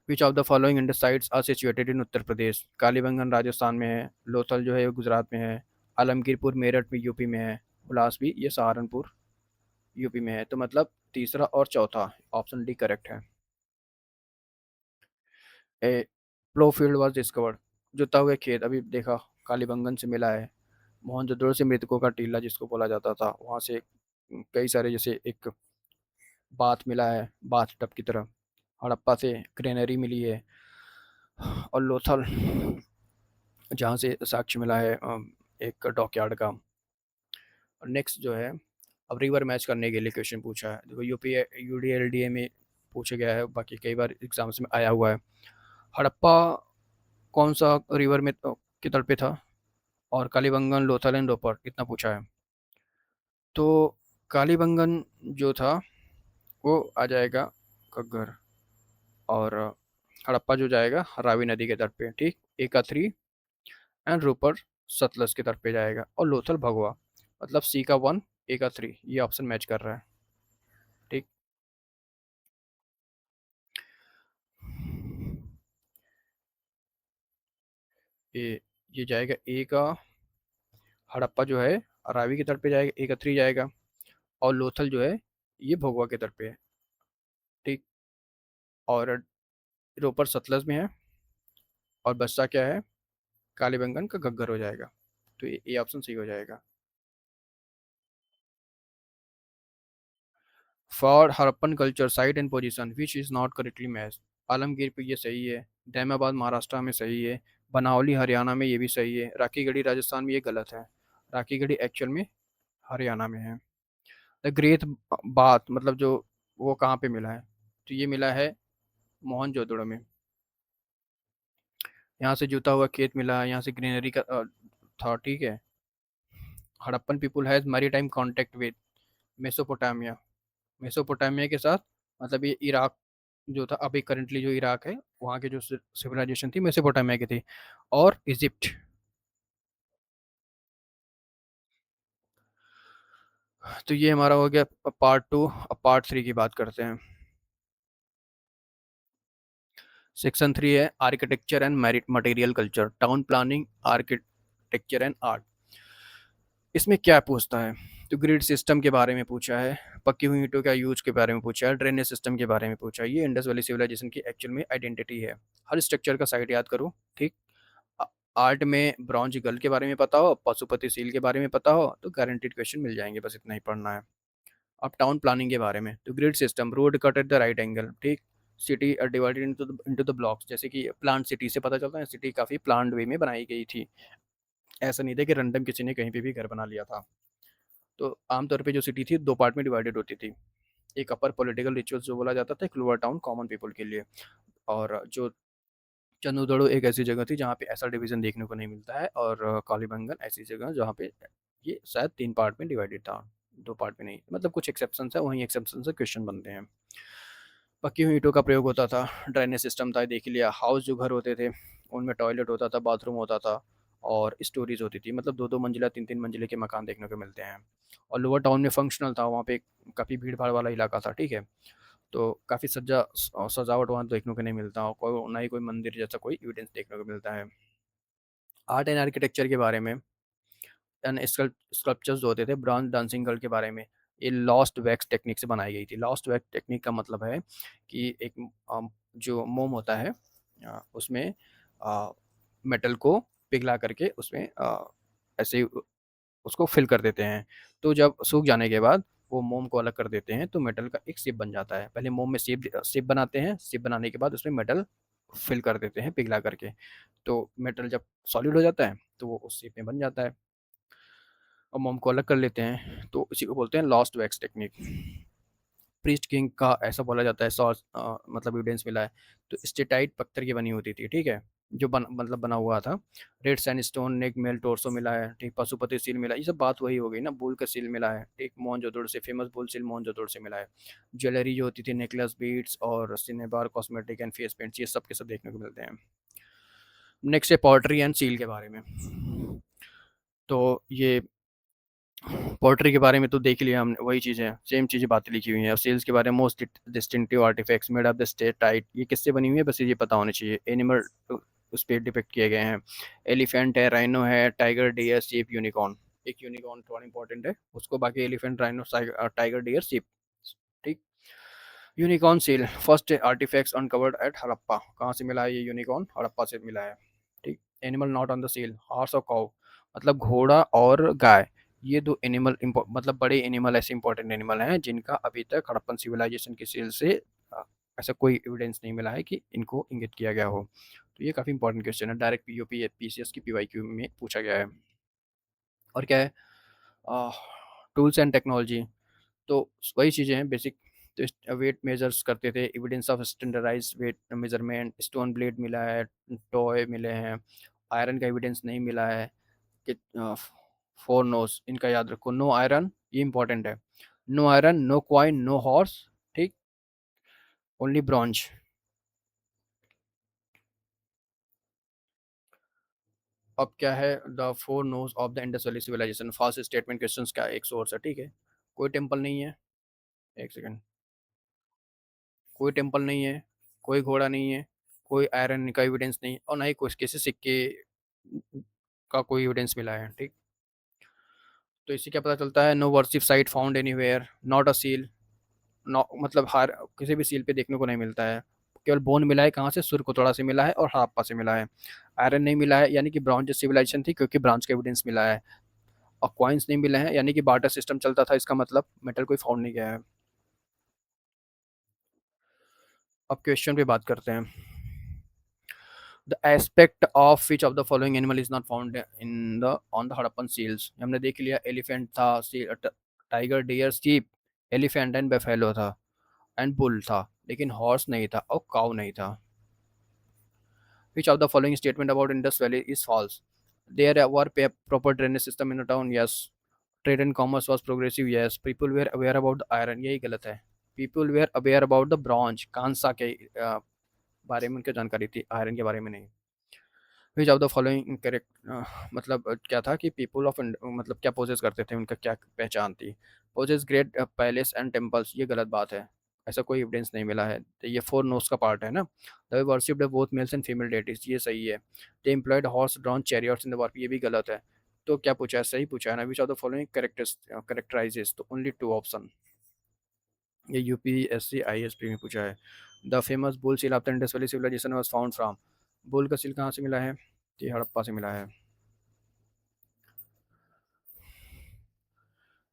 Which of the following Indus sites are situated in Uttar Pradesh. Kalibangan Rajasthan में है, लोथल जो है वो गुजरात में है, आलमगीरपुर मेरठ में यूपी में है, हुलास भी ये सहारनपुर यूपी में है। तो मतलब तीसरा और चौथा, ऑप्शन डी करेक्ट है। ए प्लो फील्ड वॉज डिस्कवर्ड, जुता हुए खेत अभी देखा कालीबंगन से मिला है। मोहनजोदड़ो से मृतकों का टीला जिसको बोला जाता था, वहाँ से कई सारे जैसे एक बाथ मिला है, बाथ टब की तरह। हड़प्पा से ग्रेनरी मिली है। और लोथल जहाँ से साक्ष्य मिला है एक डॉकयार्ड का। नेक्स्ट जो है अब रिवर मैच करने के लिए क्वेश्चन पूछा है, देखो यूपी यूडीएलडीए में पूछा गया है, बाकी कई बार एग्जाम्स में आया हुआ है। हड़प्पा कौन सा रिवर में के तट पे था, और कालीबंगन, लोथल एंड रोपर, इतना पूछा है। तो कालीबंगन जो था वो आ जाएगा घग्गर, और हड़प्पा जो जाएगा रावी नदी के तट पे, ठीक, एकथरी एंड रोपर सतलज के तट पे जाएगा, और लोथल भगवा, मतलब सी का 1, ए का 3, ये ऑप्शन मैच कर रहा है, ठीक। ये जाएगा ए का, हड़प्पा जो है रावी के तट पे जाएगा, ए का 3 जाएगा, और लोथल जो है ये भगवा के तट पे है, ठीक। और रोपर सतलज में है, और बस्सा क्या है, कालीबंगन का घग्गर हो जाएगा। तो ये ऑप्शन सही हो जाएगा। For Harappan culture site and position which is not correctly match, Alamgir पे ये सही है, दैमाबाद महाराष्ट्र में सही है, बनावली हरियाणा में ये भी सही है, राखीगढ़ी राजस्थान में ये गलत है, राखीगढ़ी एक्चुअल में हरियाणा में है। द ग्रेट बाथ मतलब जो, वो कहाँ पे मिला है, तो ये मिला है मोहनजोदड़ो में। यहाँ से जुता हुआ खेत मिला है, यहाँ से ग्रीनरी का था, ठीक है। Harappan people has maritime contact with Mesopotamia, Mesopotamia के साथ, मतलब ये इराक जो था, अभी करंटली जो इराक है, वहाँ के जो सिविलाइजेशन थी मेसोपोटामिया की थी, और इजिप्ट। तो ये हमारा हो गया पार्ट 2। अब पार्ट 3 की बात करते हैं। सेक्शन 3 है architecture and merit material culture, town planning, architecture and art. इसमें क्या पूछता है, तो ग्रिड सिस्टम के बारे में पूछा है, पक्की हुई ईंटों का यूज के बारे में पूछा है, ड्रेनेज सिस्टम के बारे में पूछा है, ये इंडस वैली सिविलाइजेशन की एक्चुअल में आइडेंटिटी है। हर स्ट्रक्चर का साइट याद करो, ठीक। आर्ट में ब्रॉन्ज गल के बारे में पता हो, पशुपति सील के बारे में पता हो, तो गारंटीड क्वेश्चन मिल जाएंगे, बस इतना ही पढ़ना है। अब टाउन प्लानिंग के बारे में, तो grid system, road cut at the right angle, ठीक। City divided into the blocks, जैसे कि प्लांट सिटी से पता चलता है, सिटी काफ़ी प्लान्ड वे में बनाई गई थी, ऐसा नहीं था कि रैंडम किसी ने कहीं पे भी घर बना लिया था। तो आमतौर पे जो सिटी थी 2 पार्ट में डिवाइडेड होती थी, एक अपर पॉलिटिकल रिचुअल्स जो बोला जाता था, एक लोअर टाउन कॉमन पीपल के लिए। और जो चंदूदड़ो एक ऐसी जगह थी जहाँ पे ऐसा डिवीज़न देखने को नहीं मिलता है, और कालीबंगन ऐसी जगह जहाँ पे ये शायद 3 पार्ट में डिवाइडेड था, 2 पार्ट में नहीं, मतलब कुछ एक्सेप्शंस है, वहीं एक्सेप्शन से क्वेश्चन बनते हैं। पक्की हुई ईंटों का प्रयोग होता था, ड्रेनेज सिस्टम था, देख ही लिया। हाउस जो घर होते थे, उनमें टॉयलेट होता था, बाथरूम होता था, और स्टोरीज होती थी, मतलब 2-2 मंजिला, 3-3 मंजिले के मकान देखने को मिलते हैं। और लोअर टाउन में फंक्शनल था, वहाँ पे काफ़ी भीड़-भाड़ वाला इलाका था, ठीक है। तो काफ़ी सजावट वहाँ देखने को नहीं मिलता, और कोई ना ही कोई मंदिर जैसा कोई एविडेंस देखने को मिलता है। आर्ट एंड आर्किटेक्चर के बारे में, एंड स्कल्पचर्स जो होते थे, ब्रॉन्ज डांसिंग गर्ल के बारे में, ये लॉस्ट वैक्स टेक्निक से बनाई गई थी। लॉस्ट वैक्स टेक्निक का मतलब है कि एक जो मोम होता है, उसमें मेटल को पिघला करके उसमें ऐसे ही उसको फिल कर देते हैं। तो जब सूख जाने के बाद वो मोम को अलग कर देते हैं, तो मेटल का एक शेप बन जाता है। पहले मोम में शेप शेप बनाते हैं, शेप बनाने के बाद उसमें मेटल फिल कर देते हैं पिघला करके। तो मेटल जब सॉलिड हो जाता है तो वो उस शेप में बन जाता है, और मोम को अलग कर लेते हैं, तो इसी को बोलते हैं lost wax technique. Priest king का ऐसा बोला जाता है, सॉस मतलब एविडेंस मिला है। तो स्टेटाइट पत्थर की बनी होती थी, ठीक है, जो मतलब बना हुआ था। रेड सैंडस्टोन नेक मेल टोर्सो मिला है, ठीक। पशुपति सील मिला है, ये सब बात वही हो गई ना, बुल का सील मिला है, ठीक। मोहनजोदड़ो से फेमस बुल सील मोहनजोदड़ो से मिला है। ज्वेलरी जो होती थी, नेकलेस, बीड्स और cinnabar, cosmetic and face paints, ये सब के सब देखने को मिलते हैं। नेक्स्ट है पॉटरी एंड सील के बारे में। तो ये पोल्ट्री के बारे में तो देख लिया हमने, वही चीज़ें सेम चीज़ें बातें लिखी हुई हैं। अब सेल्स के बारे में, most distinctive artefacts made of the steatite, ये किससे बनी हुई है, बस ये पता होना चाहिए। एनिमल उस पर डिपिक्ट किए गए हैं, एलिफेंट है, राइनो है, टाइगर, डियर, शीप, यूनिकॉर्न। एक यूनिकॉर्न थोड़ा इंपॉर्टेंट है उसको, बाकी elephant, rhino, tiger, deer, sheep, ठीक। Unicorn seal first artifacts uncovered at Harappa, कहाँ से मिला है ये यूनिकॉर्न, हड़प्पा से मिला है, ठीक। Animal not on the seal, horse और काउ, मतलब घोड़ा और गाय, ये दो एनिमल मतलब बड़े एनिमल, ऐसे इंपॉर्टेंट एनिमल हैं जिनका अभी तक हड़प्पन सिविलाइजेशन की सील से अ, ऐसा कोई एविडेंस नहीं मिला है कि इनको इंगित किया गया हो। तो ये काफ़ी इंपॉर्टेंट क्वेश्चन है, डायरेक्ट पीओपी पीसीएस की पीवाईक्यू में पूछा गया है। और क्या है, टूल्स एंड टेक्नोलॉजी, तो वही चीज़ें हैं बेसिक। तो वेट मेजर्स करते थे, evidence of standardise weight measurement, stone blade मिला है, टॉय मिले हैं, आयरन का एविडेंस नहीं मिला है कि फोर नोस इनका याद रखो, नो आयरन, ये इंपॉर्टेंट है, no iron, no coin, no horse, ठीक, ओनली ब्रॉन्ज। अब क्या है, the four no's of the Indus valley civilisation, false statement questions का एक सोर्स है, ठीक है। कोई टेम्पल नहीं है, एक सेकंड, कोई टेम्पल नहीं है, कोई घोड़ा नहीं है, कोई आयरन का एविडेंस नहीं, और ना ही कुछ किसी सिक्के का कोई एविडेंस मिला है, ठीक। तो इससे क्या पता चलता है, no worship site found anywhere, not a seal, मतलब हर किसी भी सील पे देखने को नहीं मिलता है। केवल बोन मिला है, कहाँ से, सुरकोतड़ा से मिला है और हड़प्पा से मिला है। आयरन नहीं मिला है, यानी कि ब्रॉन्ज सिविलाइजेशन थी, क्योंकि ब्रॉन्ज का एविडेंस मिला है। और कॉइन्स नहीं मिले हैं, यानी कि बार्टर सिस्टम चलता था, इसका मतलब मेटल कोई फाउंड नहीं गया है। अब क्वेश्चन पे बात करते हैं। The aspect of which of the following animal is not found in the on the Harappan seals, हमने देख लिया, एलिफेंट था, tiger, deer, sheep, elephant and buffalo था, एंड बुल था, लेकिन हॉर्स नहीं था और काउ नहीं था। Which of the following statement about Indus valley is false, there were proper drainage system in the town, yes, trade and commerce was progressive, yes, people were aware about the iron, यही गलत है, people were aware about the bronze, कांसा के बारे में उनकी जानकारी थी, आयरन के बारे में नहीं। विच ऑफ द फॉलोइंग करेक्ट, मतलब क्या था कि पीपल ऑफ मतलब क्या पोजेस करते थे, उनका क्या पहचान थी, possess great palace and temples, ये गलत बात है, ऐसा कोई एविडेंस नहीं मिला है। तो ये फोर नोस का पार्ट है ना, they worshipped both males and female deities, ये सही है। They employed horse drawn chariots in the war, ये भी गलत है। तो क्या पूछा है, सही पूछा है ना, which of the following characterises, तो ओनली टू ऑप्शन, ये यूपीएससी आईएएसपी में पूछा है। The famous bull seal of the Indus valley civilisation was found from, bull का सील कहाँ से मिला है, ये हड़प्पा से मिला है।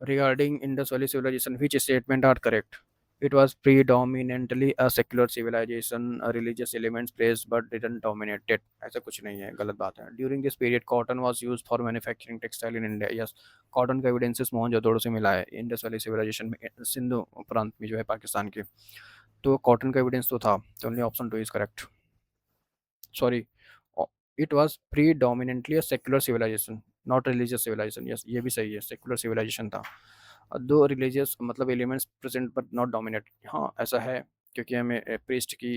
Regarding Indus Valley civilization, which statement are correct? It was predominantly a secular civilization, religious elements placed but didn't dominate it. ऐसा कुछ नहीं है, गलत बात है। During this period, cotton was used for manufacturing textile in India. Yes, cotton का evidences Mohenjodaro से मिला है इंडस वैली सिविलाइजेशन में, सिंधु प्रांत में जो है पाकिस्तान के। तो कॉटन का एविडेंस तो था, तो only option two is correct. Sorry, it was predominantly a secular civilisation, not religious civilisation, yes, ये भी सही है, सेक्युलर सिविलाइजेशन था। दो रिलीजियस मतलब elements present but not dominate, हाँ ऐसा है, क्योंकि हमें प्रीस्ट की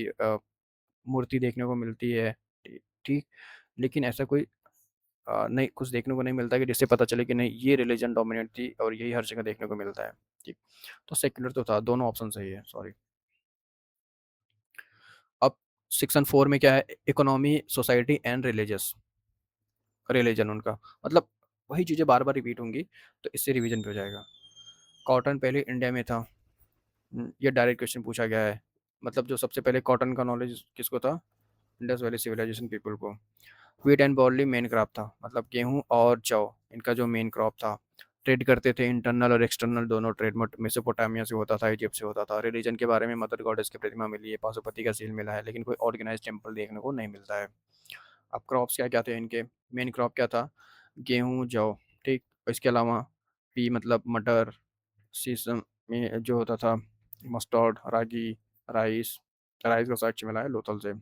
मूर्ति देखने को मिलती है, ठीक, लेकिन ऐसा कोई नहीं, कुछ देखने को नहीं मिलता कि जिससे पता चले कि नहीं ये रिलीजन डोमिनेट थी और यही हर जगह देखने को मिलता है, ठीक। तो सेक्युलर तो था, दोनों ऑप्शन सही है, सॉरी। अब सेक्शन 4 में क्या है, economy, society and religious, religion उनका, मतलब वही चीज़ें बार बार रिपीट होंगी, तो इससे रिवीजन भी हो जाएगा। कॉटन पहले इंडिया में था, ये डायरेक्ट क्वेश्चन पूछा गया है, मतलब जो सबसे पहले कॉटन का नॉलेज किसको था, इंडस वैली सिविलाइजेशन पीपल को। वीट एंड बॉर्ली मेन क्रॉप था, मतलब गेहूं और जौ इनका जो मेन क्रॉप था। ट्रेड करते थे, इंटरनल और एक्सटर्नल दोनों ट्रेड, मेसोपोटामिया से होता था, इजिप्ट से होता था। रिलीजन के बारे में मदर गॉडेस की प्रतिमा मिली है, पाशुपति का सील मिला है, लेकिन कोई ऑर्गेनाइज टेम्पल देखने को नहीं मिलता है। अब क्रॉप्स क्या क्या थे इनके, मेन क्रॉप क्या था, गेहूं जौ, ठीक। इसके अलावा पी मतलब मटर, सीसम में जो होता था मस्टर्ड, रागी, राइस, राइस का साक्ष्य मिला है लोथल से।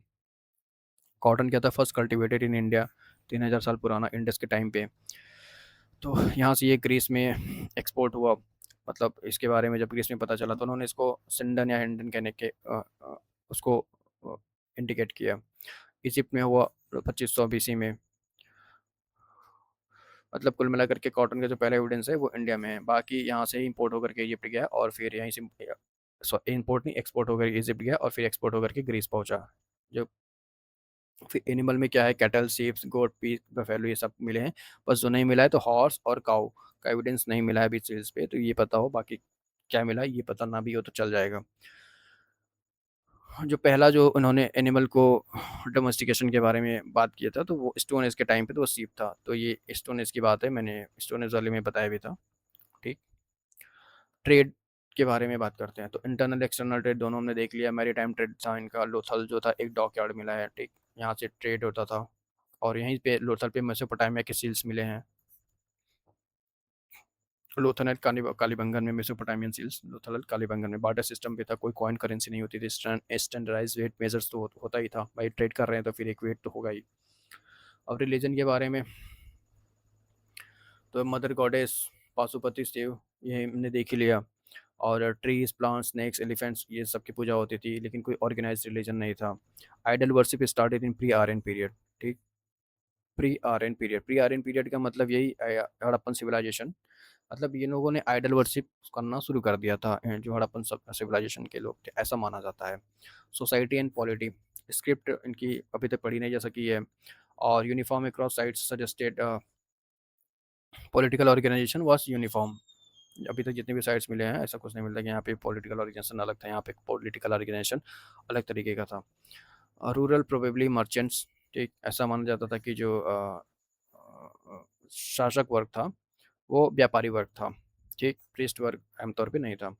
कॉटन क्या था, फर्स्ट कल्टिवेटेड इन इंडिया, 3000 साल पुराना, इंडस के टाइम पे। तो यहाँ से ये ग्रीस में एक्सपोर्ट हुआ, मतलब इसके बारे में जब ग्रीस में पता चला तो उन्होंने इसको सिंडन या हिंडन कहने के उसको इंडिकेट किया। इजिप्ट में हुआ 2500 BC में। मतलब कुल मिलाकर के कॉटन का जो पहला एविडेंस है वो इंडिया में है, बाकी यहाँ से इंपोर्ट होकर के इजिप्ट गया और फिर यहीं से इंपोर्ट नहीं, एक्सपोर्ट होकर इजिप्ट गया और फिर एक्सपोर्ट होकर के ग्रीस पहुंचा। जो फिर एनिमल में क्या है, कैटल, सीप्स, गोट, पीस, बफेलो, ये सब मिले हैं। बस जो नहीं मिला है तो हॉर्स और काऊ का एविडेंस नहीं मिला है अभी सील्स पे, तो ये पता हो, बाकी क्या मिला है ये पता ना भी हो तो चल जाएगा। जो पहला जो उन्होंने एनिमल को डोमेस्टिकेशन के बारे में बात किया था तो वो स्टोन एज के टाइम पे तो वो सीप था, तो ये स्टोन एज की बात है, मैंने स्टोन एज वाले में बताया भी था, ठीक। ट्रेड के बारे में बात करते हैं, तो इंटरनल एक्सटर्नल ट्रेड दोनों हमने देख लिया। मैरी टाइम ट्रेड था इनका, लोथल जो था एक डॉक यार्ड मिला है, ठीक, यहाँ से ट्रेड होता था। और यहीं पे लोथल पे मेसोपोटामिया के सील्स मिले हैं। लोथल एंड कालीबंगन में Mesopotamian seals, Lothal and Kalibangan में बार्टर सिस्टम भी था, कोई कॉइन करेंसी नहीं होती थी, स्टैंडर्डाइज वेट मेजर्स तो होता ही था भाई, ट्रेड कर रहे हैं तो फिर एक वेट तो होगा ही। अब रिलीजन के बारे में, तो मदर गॉडेस पाशुपति शिव, ये हमने देख ही लिया। और ट्रीज प्लांट्स स्नेक्स एलिफेंट्स ये सब की पूजा होती थी, लेकिन कोई ऑर्गेनाइज रिलीजन नहीं था। Idol worship started in pre Aryan period. ठीक, प्री आर्यन पीरियड का मतलब यही हड़प्पन सिविलाइजेशन, मतलब ये लोगों ने आइडल वर्शिप करना शुरू कर दिया था, जो हड़प्पन सिविलाइजेशन के लोग थे, ऐसा माना जाता है। सोसाइटी एंड पॉलिटी, स्क्रिप्ट इनकी अभी तक पढ़ी नहीं जा सकी है। और uniform across sites suggested political organisation was uniform. अभी तक जितने भी साइट्स मिले हैं ऐसा कुछ नहीं मिलता कि यहाँ पे पॉलिटिकल ऑर्गेनाइजेशन अलग था, यहाँ पे पॉलिटिकल ऑर्गेनाइजेशन अलग तरीके का था। रूरल प्रोबेबली मर्चेंट्स, ठीक, ऐसा माना जाता था कि जो शासक वर्ग था वो व्यापारी वर्ग था। ठीक, प्रीस्ट वर्ग आमतौर पे नहीं था।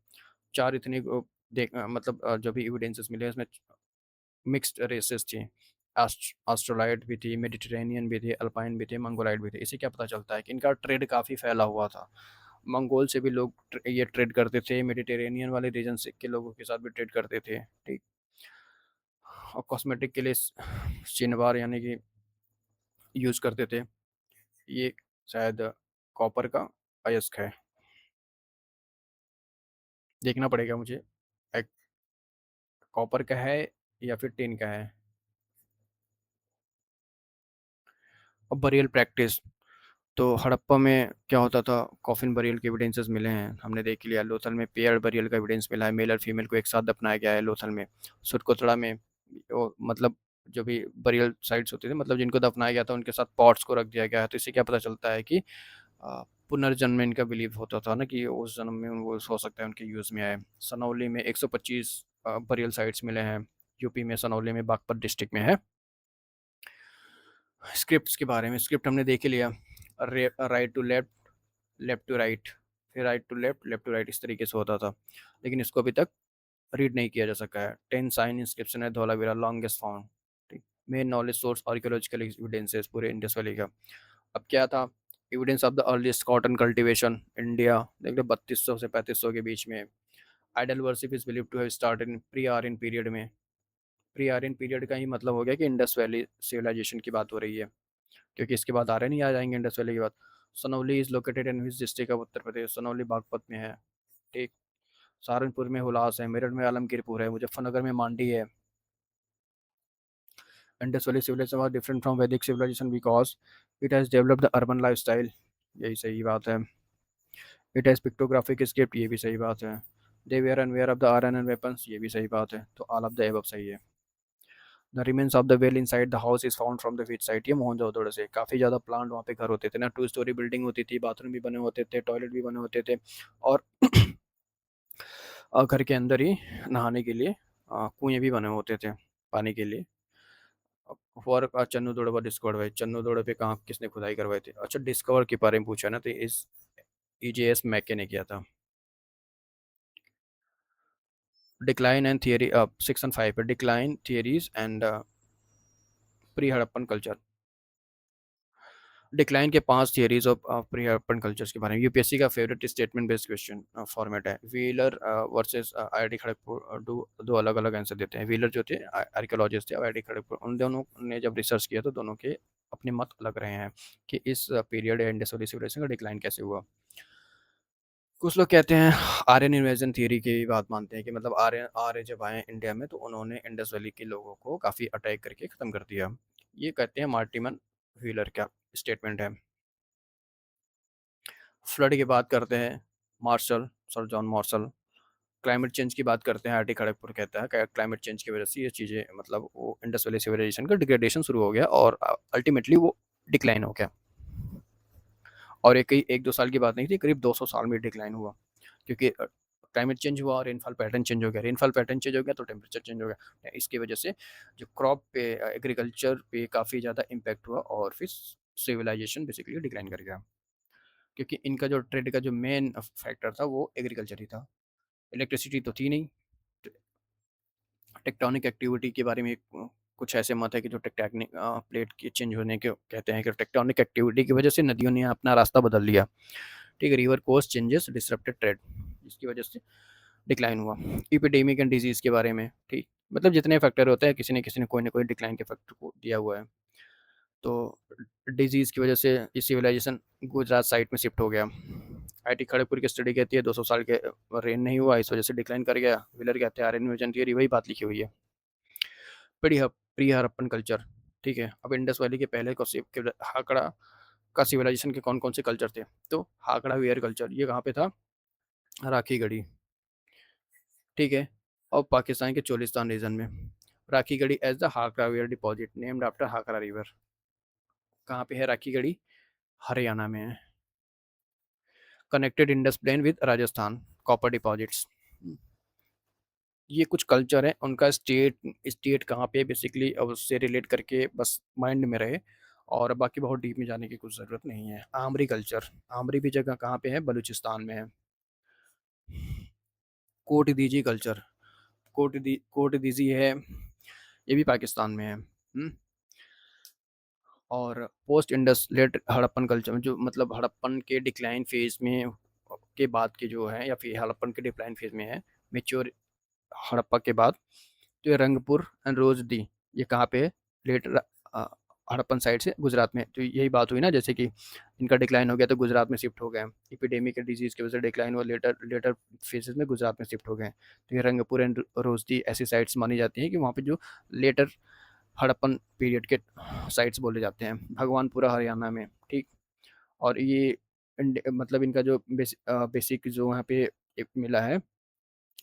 चार इतनी मतलब जो भी एविडेंसेस मिले उसमें मिक्स्ड रेसेस थी। ऑस्ट्रोलाइट भी थी, मेडिटेरेनियन भी थे, अल्पाइन भी थे, मंगोलाइट भी थे। इससे क्या पता चलता है कि इनका ट्रेड काफ़ी फैला हुआ था। मंगोल से भी लोग ये ट्रेड करते थे, मेडिटेरेनियन वाले रीजन से के लोगों के साथ भी ट्रेड करते थे। ठीक, और कॉस्मेटिक के लिए चिनवार यानी कि यूज़ करते थे। ये शायद कॉपर का अयस्क है, देखना पड़ेगा मुझे एक, कॉपर का है या फिर टिन का है। और बरियल प्रैक्टिस, तो हड़प्पा में क्या होता था, कॉफिन बरियल के एविडेंसेस मिले हैं, हमने देख लिया। लोथल में पेयर बरियल का एविडेंस मिला है, मेल और फीमेल को एक साथ दफनाया गया है लोथल में। सुरकोतड़ा में मतलब जो भी बरियल साइट्स होती थी, मतलब जिनको दफनाया गया था उनके साथ पॉट्स को रख दिया गया है, तो इससे क्या पता चलता है कि पुनर्जन्म में इनका बिलीव होता था ना कि उस जन्म में वो हो सकता है उनके यूज़ में आए। सनौली में 125 बरियल साइट्स मिले हैं, यूपी में सनौली में बागपत डिस्ट्रिक्ट में है। स्क्रिप्ट्स के बारे में, स्क्रिप्ट हमने देख ही लिया। Right to left, left to right, फिर right to left, left to right, इस तरीके से होता था, लेकिन इसको अभी तक रीड नहीं किया जा सका है। 10 साइन इंस्क्रिप्शन है धौलावीरा लॉन्गेस्ट फाउंड। ठीक, main knowledge source archaeological evidences पूरे इंडस वैली का। अब क्या था, evidence of the earliest cotton cultivation India, देख लो 3200 से 3500 के बीच में। Idol worship is believe to have started in pre Aryan period में। प्री आर्यन पीरियड का ही मतलब हो गया कि इंडस वैली सिविलाइजेशन की बात हो रही है, क्योंकि इसके बाद आर्यन ही आ जाएंगे इंडस वैली के बाद। Sanauli is located in which district of Uttar Pradesh, Sanauli Baghpat में है। ठीक, सहारनपुर में हुलास है, मेरठ में आलमगीरपुर है, मुजफ्फरनगर में मांडी है। Indus Valley civilization was different from Vedic civilization because it has developed the urban lifestyle, यही सही बात है। It has pictographic script, ये भी सही बात है। They were unaware of the iron and weapons, ये भी सही बात है, तो all of the above सही है। The remains of the well inside the house is found from the which site, ये मोहनजोदड़ो से। काफ़ी ज़्यादा प्लांट वहाँ पे घर होते थे ना, 2 स्टोरी बिल्डिंग होती थी, बाथरूम भी बने होते थे, टॉयलेट भी बने होते थे, और घर के अंदर ही नहाने के लिए कुएं भी बने होते थे पानी के लिए। फॉर चन्नू दौड़े पर डिस्कवर भाई, चन्नू दौड़े पे कहाँ किसने खुदाई करवाई थी? अच्छा, डिस्कवर के बारे में पूछा ना, तो इस EJS मैके ने किया था। डिक्लाइन एंड थियरी, सेक्शन 5 पे decline theories and pre Harappan culture. Decline के 5 theories of pre Harappan cultures के बारे में। यूपीएससी का favourite statement based question format है। व्हीलर वर्सेस IIT खड़गपुर, दो अलग अलग आंसर देते हैं। व्हीलर जो थे आर्कियोलॉजिस्ट थे, IIT खड़गपुर, उन दोनों ने जब रिसर्च किया तो दोनों के अपने मत अलग रहे हैं कि इस पीरियड इंडस वैली सिविलाइजेशन का डिक्लाइन कैसे हुआ। कुछ लोग कहते हैं आर्यन इन्वेजन थियरी की बात मानते हैं कि मतलब आर्य जब आए इंडिया में तो उन्होंने इंडस वैली के लोगों को काफ़ी अटैक करके ख़त्म कर दिया। ये कहते हैं मार्टिमन व्हीलर का स्टेटमेंट है। फ्लड की बात करते हैं Marshall, sir John Marshall. Climate change की बात करते हैं, IIT खड़गपुर कहता है कि क्लाइमेट चेंज की वजह से ये चीज़ें, मतलब वो इंडस वैली सिविलाइजेशन का डिग्रेडेशन शुरू हो गया और अल्टीमेटली वो डिक्लाइन हो गया। और ये कई 1-2 साल की बात नहीं थी, करीब 200 साल में डिक्लाइन हुआ, क्योंकि क्लाइमेट चेंज हुआ और रेनफॉल पैटर्न चेंज हो गया। रेनफॉल पैटर्न चेंज हो गया तो टेम्परेचर चेंज हो गया। इसकी वजह से जो क्रॉप पे, एग्रीकल्चर पे काफ़ी ज़्यादा इम्पैक्ट हुआ और फिर सिविलाइजेशन बेसिकली डिक्लाइन कर गया, क्योंकि इनका जो ट्रेड का जो मेन फैक्टर था वो एग्रीकल्चर ही था। इलेक्ट्रिसिटी तो थी नहीं। टेक्टोनिक एक्टिविटी के बारे में कुछ ऐसे मत है कि जो टेक्टोनिक प्लेट के चेंज होने के कहते हैं कि टेक्टोनिक एक्टिविटी की वजह से नदियों ने अपना रास्ता बदल लिया। ठीक है। River course changes disrupted trade, जिसकी वजह से डिक्लाइन हुआ। इपिडेमिक एंड डिजीज़ के बारे में, ठीक, मतलब जितने फैक्टर होते हैं किसी ने कोई ना कोई डिक्लाइन के फैक्टर को दिया हुआ है। तो डिजीज़ की वजह से ये सिविलाइजेशन गुजरात साइड में शिफ्ट हो गया। आईटी खड़गपुर की स्टडी कहती है 200 साल के रेन नहीं हुआ, इस वजह से डिक्लाइन कर गया। व्हीलर कहते हैं आर्यन इन्वेजन थियरी, वही बात लिखी हुई है। प्री हड़प्पन कल्चर, ठीक है। अब इंडस वैली के पहले को हाकड़ा का सिविलाइजेशन के कौन कौन से कल्चर थे? तो हाकड़ा वेयर कल्चर, ये कहाँ पे था? राखी गढ़ी, ठीक है। और पाकिस्तान के चोलिस्तान रीजन में Rakhigarhi as the Hakra were deposit named after Hakra river. कहाँ पे है राखी गढ़ी? हरियाणा में है। Connected Indus plain with Rajasthan, copper deposits. ये कुछ कल्चर है, उनका स्टेट स्टेट कहाँ पे बेसिकली, अब उससे रिलेट करके बस माइंड में रहे, और बाकी बहुत डीप में जाने की कुछ ज़रूरत नहीं है। आमरी कल्चर, आमरी भी जगह कहाँ पे है? बलूचिस्तान में है। कोट दीजी कल्चर, कोट दीजी है, ये भी पाकिस्तान में है। और post Indus late Harappan culture में, जो मतलब हड़प्पन के डिक्लाइन फेज में के बाद के जो है, या फिर हड़प्पन के डिक्लाइन फेज में है, मेच्योर हड़प्पा के बाद, तो ये रंगपुर एंड रोजदी, ये कहाँ पे है? लेट हड़प्पन साइड से गुजरात में। तो यही बात हुई ना, जैसे कि इनका डिक्लाइन हो गया तो गुजरात में शिफ्ट हो गए, इपिडेमिक के डिजीज़ की वजह से डिक्लाइन हुआ, लेटर लेटर फेजेस में गुजरात में शिफ्ट हो गए। तो ये रंगपुर एंड रोजदी ऐसी साइट्स मानी जाती हैं कि वहाँ पे जो लेटर हड़प्पन पीरियड के साइट्स बोले जाते हैं। भगवानपुरा हरियाणा में, ठीक। और ये मतलब इनका जो बेसिक जो यहाँ पे एक मिला है,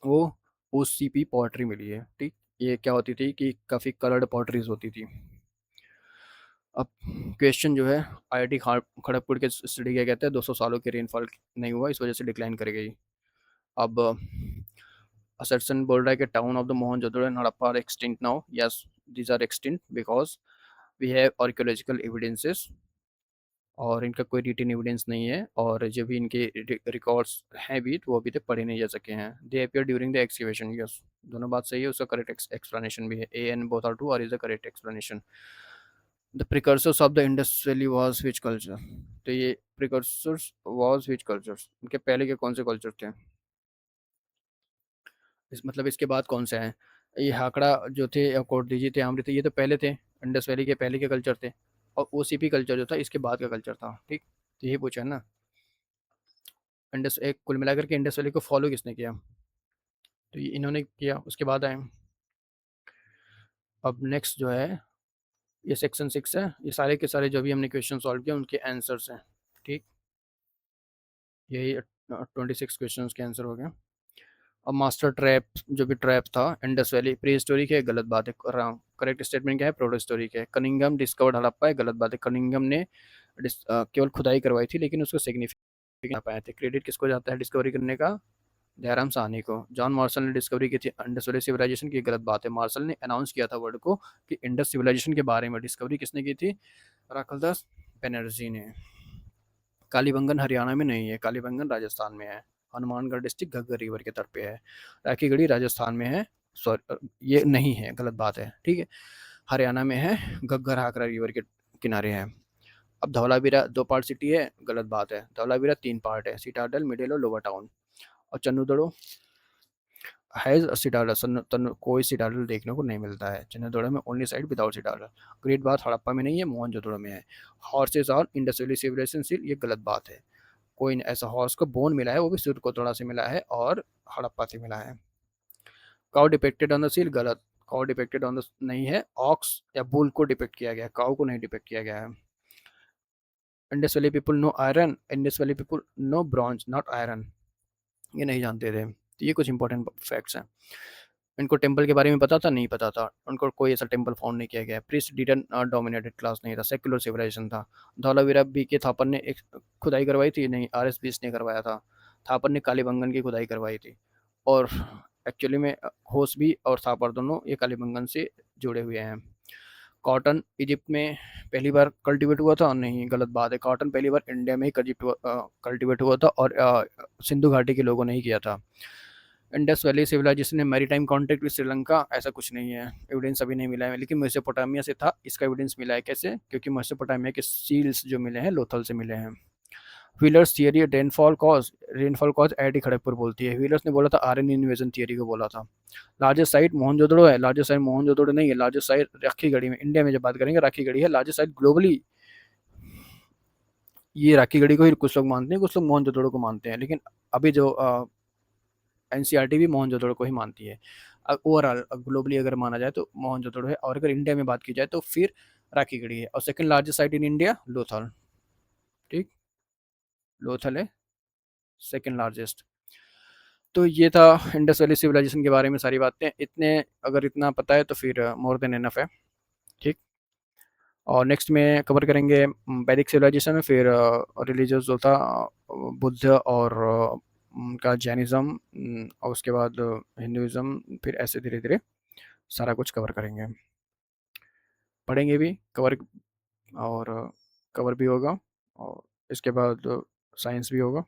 वो ओसीपी पॉटरी मिली है, ठीक। ये क्या होती थी कि काफ़ी कलर्ड पॉटरीज होती थी। अब क्वेश्चन जो है, आईआईटी खड़गपुर के स्टडी क्या कहते हैं? 200 सालों के रेनफॉल नहीं हुआ, इस वजह से डिक्लाइन कर गई। अब असर्शन बोल रहा है कि town of the Mohenjodaro and Harappa are extinct now. Yes, these are extinct because we have archaeological evidences, और इनका कोई रिटन एविडेंस नहीं है, और जो भी इनके रिकॉर्ड्स हैं भी, तो वो अभी तक पढ़े नहीं जा सके हैं। They appear during the excavation, yes, दोनों बात सही है, उसका करेक्ट एक्सप्लेनेशन भी है। A and both are true और is the correct explanation. The precursors of the Indus valley was which culture? तो ये प्रिकर्सर्स वाज विच कल्चर, इनके पहले के कौन से कल्चर थे? मतलब इसके बाद कौन से हैं? ये हाकड़ा जो थे, या कोटदीजी थे, आमरी थे, ये तो पहले थे, इंडस वैली के पहले के कल्चर थे। और ओसीपी कल्चर जो था इसके बाद का कल्चर था, ठीक। तो यही पूछा है ना। इंडस एक कुल मिलाकर के इंडस वैली को फॉलो किसने किया? तो ये इन्होंने किया, उसके बाद आए। अब नेक्स्ट जो है, ये सेक्शन 6 है, ये सारे के सारे जो भी हमने क्वेश्चन सॉल्व किया उनके आंसर्स हैं, ठीक। यही 26 क्वेश्चन के आंसर हो गए। अब मास्टर ट्रैप, जो भी ट्रैप था इंडस वैली, प्री हिस्टोरिक है, गलत बात है, करेक्ट स्टेटमेंट क्या है? प्रो हिस्टोरिक है। कनिंगम डिस्कवर्ड हड़प्पा है, गलत बात है। कनिंगम ने केवल खुदाई करवाई थी, लेकिन उसको सिग्निफिकेंट पाए थे। क्रेडिट किसको जाता है डिस्कवरी करने का? दयाराम साहनी को। जॉन मार्शल ने डिस्कवरी की थी इंडस वैली सिविलाइजेशन की, गलत बात है। मार्शल ने अनाउंस किया था वर्ल्ड को कि इंडस सिविलाइजेशन के बारे में। डिस्कवरी किसने की थी? राखलदास बनर्जी ने। कालीबंगन हरियाणा में नहीं है, कालीबंगन राजस्थान में है। हनुमानगढ़ डिस्ट्रिक्ट घग्गर रिवर के तट पे है। राखीगढ़ी राजस्थान में है, सॉरी ये नहीं है, गलत बात है, ठीक है। हरियाणा में है, घग्गर हाकरा रिवर के किनारे है। अब धौलावीरा 2 पार्ट सिटी है, गलत बात है। धौलावीरा 3 पार्ट है, सिटाडल, मिडिल और लोअर टाउन। और चन्नूदड़ो है सिटाडल, कोई सिटाडल देखने को नहीं मिलता है चन्नूदड़ो में, only side without citadel. Great bath Harappa में नहीं है, मोहनजोदड़ो में है। हॉर्सेस और इंडस वैली सिविलाइजेशन सील, ये गलत बात है। कोई ऐसा हॉर्स को बोन मिला है, वो भी सिरकोतड़ा से मिला है और हड़प्पा से मिला है। Cow depicted on the seal, गलत। काउ डिपेक्टेड ऑन द नहीं है, ऑक्स या बुल को डिपेक्ट किया गया है, काउ को नहीं डिपेक्ट किया गया है। Indus valley people know iron, Indus valley people know bronze not iron, ये नहीं जानते थे। तो ये कुछ इंपॉर्टेंट फैक्ट्स हैं। इनको टेम्पल के बारे में पता था? नहीं पता था, उनको कोई ऐसा टेम्पल फाउंड नहीं किया गया। प्रीस्ट डिडन डोमिनेटेड क्लास नहीं था, सेक्युलर सिविलाइजेशन था। धौलावीरा बी के थापर ने एक खुदाई करवाई थी? नहीं, RS बीस ने करवाया था। थापर ने कालीबंगन की खुदाई करवाई थी। और एक्चुअली में होस भी और थापर दोनों ये कालीबंगन से जुड़े हुए हैं। कॉटन इजिप्ट में पहली बार कल्टीवेट हुआ था? नहीं, गलत बात है। कॉटन पहली बार इंडिया में ही कल्टीवेट हुआ था, और सिंधु घाटी के लोगों ने ही किया था। इंडस वैली सिविलाइजेशन ने मैरीटाइम कॉन्टेक्ट विद श्रीलंका, ऐसा कुछ नहीं है, एविडेंस अभी नहीं मिला है। लेकिन मेसोपोटामिया से था, इसका एविडेंस मिला है। कैसे? क्योंकि मेसोपोटामिया के सील्स जो मिले हैं लोथल से मिले हैं। Wheelers theory rainfall cause IIT Kharagpur बोलती है। व्हीलर्स ने बोला था आर्यन इन्वेजन थियरी को बोला था। लार्जेस्ट साइट मोहनजोदड़ो है, लार्जेस्ट साइट मोहनजोदड़ो नहीं है, लार्जेस्ट साइट राखी गढ़ी में, इंडिया में जब बात करेंगे राखी गढ़ी है लार्जेस्ट साइट ग्लोबली। ये राखी गढ़ी को ही कुछ लोग मानते हैं, कुछ लोग मोहनजोदड़ो को मानते हैं, लेकिन अभी जो एनसीईआरटी भी मोहनजोदड़ो को ही मानती है। ओवरऑल ग्लोबली अगर माना जाए तो मोहनजोदड़ो है, और अगर इंडिया में बात की जाए तो फिर राखी गढ़ी है, और second largest site in India Lothal. ठीक, लोथल है सेकंड लार्जेस्ट। तो ये था इंडस वैली सिविलाइजेशन के बारे में सारी बातें। इतने अगर इतना पता है तो फिर मोर देन इनफ है। ठीक, और नेक्स्ट में कवर करेंगे वैदिक सिविलाइजेशन, फिर रिलीजियस जो था बुद्ध और उनका जैनिज़्म, और उसके बाद हिंदुइज़्म, फिर ऐसे धीरे धीरे सारा कुछ कवर करेंगे, पढ़ेंगे भी, कवर और कवर भी होगा, और इसके बाद साइंस भी होगा।